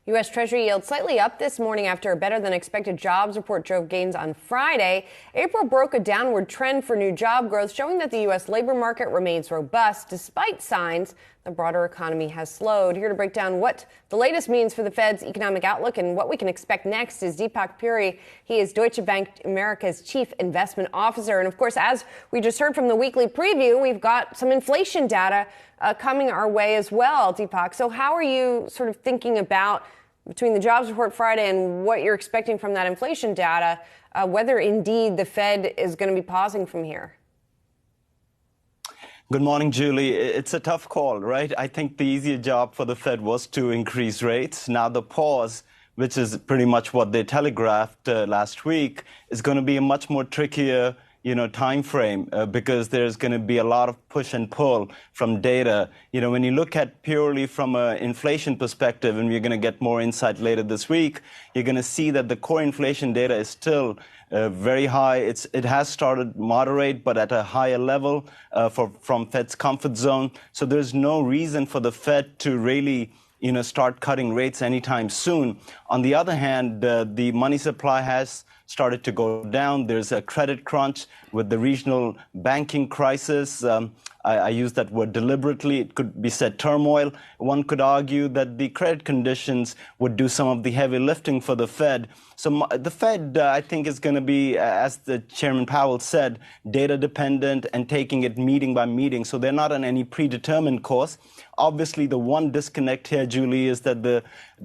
U.S. Treasury yield slightly up this morning after a better-than-expected jobs report drove gains on Friday. April broke a downward trend for new job growth, showing that the U.S. labor market remains robust despite signs the broader economy has slowed. Here to break down what the latest means for the Fed's economic outlook and what we can expect next is Deepak Puri. He is Deutsche Bank America's Chief Investment Officer. And of course, as we just heard from the weekly preview, we've got some inflation data coming our way as well, Deepak. So how are you sort of thinking about, between the jobs report Friday and what you're expecting from that inflation data, whether indeed the Fed is going to be pausing from here? Good morning, Julie. It's a tough call, right? I think the easier job for the Fed was to increase rates. Now the pause, which is pretty much what they telegraphed last week, is going to be a much more trickier time frame because there's going to be a lot of push and pull from data. When you look at purely from an inflation perspective, and we're going to get more insight later this week, you're going to see that the core inflation data is still very high. It has started moderate, but at a higher level from Fed's comfort zone. So there's no reason for the Fed to really start cutting rates anytime soon. On the other hand, the money supply has started to go down. There's a credit crunch with the regional banking crisis. I use that word deliberately. It could be said turmoil. One could argue that the credit conditions would do some of the heavy lifting for the Fed. So the Fed, I think, is going to be, as the Chairman Powell said, data dependent and taking it meeting by meeting. So they're not on any predetermined course. Obviously, the one disconnect here, Julie, is that the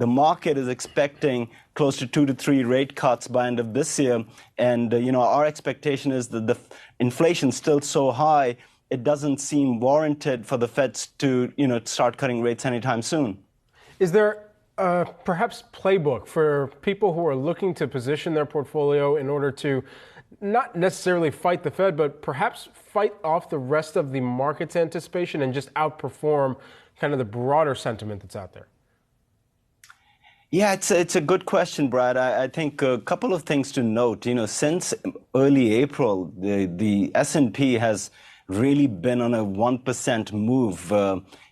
market is expecting close to 2 to 3 rate cuts by end of this year. And, our expectation is that the inflation's still so high, it doesn't seem warranted for the Feds to, start cutting rates anytime soon. Is there perhaps playbook for people who are looking to position their portfolio in order to not necessarily fight the Fed, but perhaps fight off the rest of the market's anticipation and just outperform kind of the broader sentiment that's out there? Yeah, it's a good question, Brad. I think a couple of things to note. Since early April, the S&P has really been on a 1% move.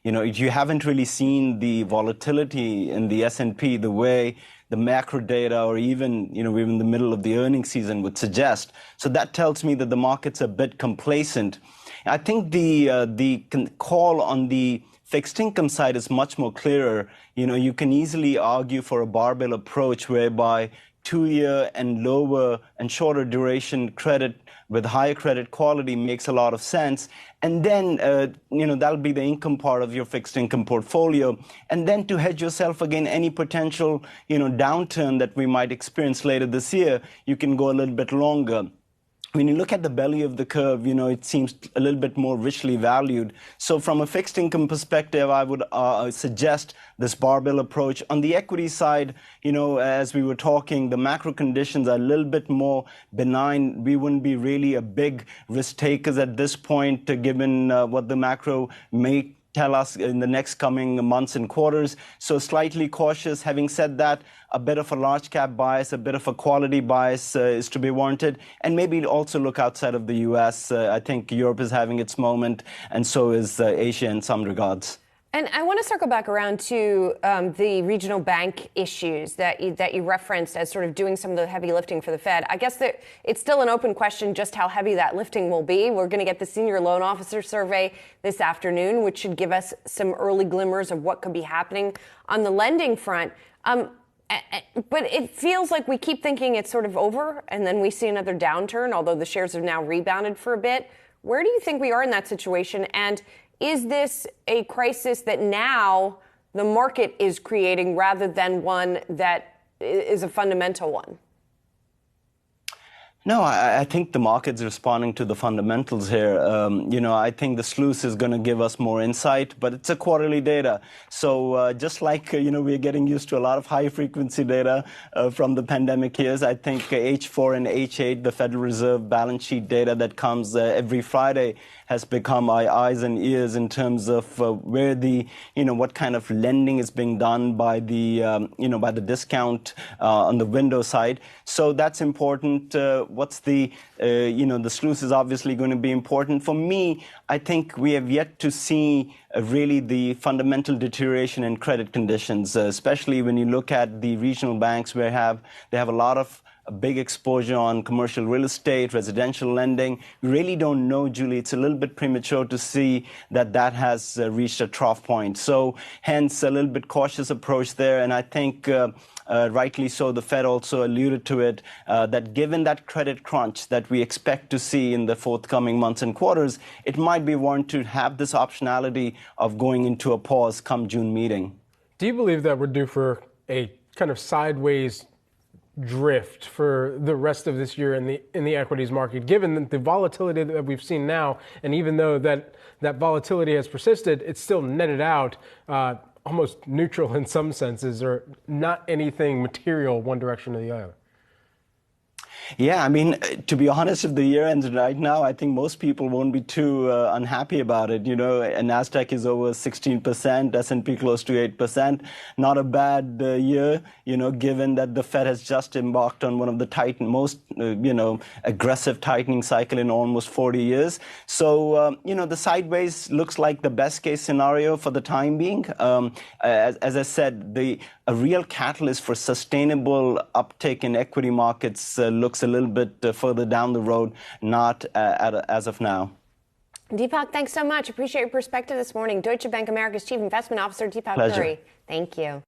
You haven't really seen the volatility in the S&P the way the macro data or even, we're in the middle of the earnings season would suggest. So that tells me that the market's a bit complacent. I think the call on the fixed income side is much more clearer. You can easily argue for a barbell approach whereby 2-year and lower and shorter duration credit with higher credit quality makes a lot of sense. And then, that'll be the income part of your fixed income portfolio. And then to hedge yourself against any potential, downturn that we might experience later this year, you can go a little bit longer. When you look at the belly of the curve, it seems a little bit more richly valued. So from a fixed income perspective, I would suggest this barbell approach. On the equity side, as we were talking, the macro conditions are a little bit more benign. We wouldn't be really a big risk takers at this point, given what the macro may tell us in the next coming months and quarters. So slightly cautious. Having said that, a bit of a large cap bias, a bit of a quality bias is to be warranted. And maybe also look outside of the U.S. I think Europe is having its moment, and so is Asia in some regards. And I want to circle back around to the regional bank issues that you referenced as sort of doing some of the heavy lifting for the Fed. I guess that it's still an open question just how heavy that lifting will be. We're going to get the senior loan officer survey this afternoon, which should give us some early glimmers of what could be happening on the lending front. But it feels like we keep thinking it's sort of over, and then we see another downturn, although the shares have now rebounded for a bit. Where do you think we are in that situation? And is this a crisis that now the market is creating rather than one that is a fundamental one? No, I think the market's responding to the fundamentals here. I think the sluice is going to give us more insight, but it's a quarterly data. So just like, we're getting used to a lot of high-frequency data from the pandemic years, I think H4 and H8, the Federal Reserve balance sheet data that comes every Friday, has become my eyes and ears in terms of where what kind of lending is being done by the, by the discount on the window side. So that's important. What's the sluice is obviously going to be important. For me, I think we have yet to see really the fundamental deterioration in credit conditions, especially when you look at the regional banks where they have a lot of a big exposure on commercial real estate, residential lending. We really don't know, Julie. It's a little bit premature to see that has reached a trough point. So hence a little bit cautious approach there. And I think rightly so, the Fed also alluded to it, that given that credit crunch that we expect to see in the forthcoming months and quarters, it might be warranted to have this optionality of going into a pause come June meeting. Do you believe that we're due for a kind of sideways drift for the rest of this year in the equities market, given the volatility that we've seen now, and even though that volatility has persisted, it's still netted out almost neutral in some senses, or not anything material one direction or the other? Yeah, I mean, to be honest, if the year ends right now, I think most people won't be too unhappy about it. You know, NASDAQ is over 16%, S&P close to 8%. Not a bad year, you know, given that the Fed has just embarked on one of the most aggressive tightening cycle in almost 40 years. So, you know, the sideways looks like the best case scenario for the time being. As I said, a real catalyst for sustainable uptake in equity markets looks a little bit further down the road, not as of now. Deepak, thanks so much. Appreciate your perspective this morning. Deutsche Bank America's Chief Investment Officer, Deepak Puri. Thank you.